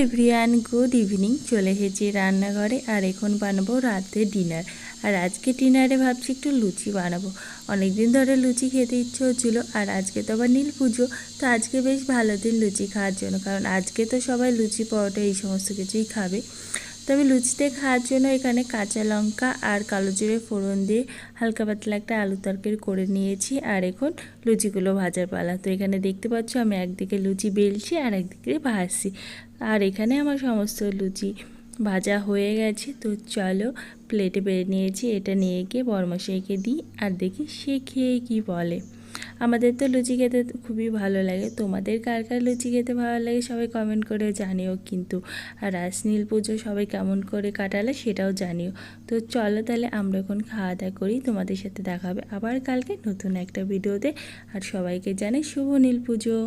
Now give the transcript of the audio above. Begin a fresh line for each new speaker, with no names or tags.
Everyone, good evening. চলে এসেছি রান্নাঘরে আর এখন বানাবো রাতে ডিনার। আর আজকে ডিনারে ভাবছি একটু লুচি বানাবো। অনেক দিন ধরে লুচি খেতে ইচ্ছে হচ্ছিলো, আর আজকে তো আবার নীল পুজো, তো আজকে বেশ ভালো দিন লুচি খাওয়ার জন্য, কারণ আজকে তো সবাই লুচি পরোটা এই সমস্ত কিছুই খাবে। তো আমি লুচিতে খাওয়ার জন্য এখানে কাঁচা লঙ্কা আর কালো জিরে ফোড়ন দিয়ে হালকা পাতলা একটা আলু তরকারি করে নিয়েছি। আর এখন লুচিগুলো ভাজার পালা। তো এখানে দেখতে পাচ্ছ আমি একদিকে লুচি বেলছি আর একদিকে ভাজছি। আর এখানে আমার সমস্ত লুচি ভাজা হয়ে গেছে। তো চলো, প্লেটে বেড়ে নিয়েছি, এটা নিয়ে গিয়ে বড়মশাইকে দিই আর দেখি সে খেয়ে কি বলে। আমাদের তো লুচি খেতে খুবই ভালো লাগে, তোমাদের কার কার লুচি খেতে ভালো লাগে সবাই কমেন্ট করে জানিও কিন্তু। আর আজ নীল পুজো সবাই কেমন করে কাটালে সেটাও জানিও। তো চলো তাহলে আমরা এখন খাওয়া দাওয়া করি, তোমাদের সাথে দেখা হবে আবার কালকে নতুন একটা ভিডিওতে। আর সবাইকে জানাই শুভ নীল পুজো।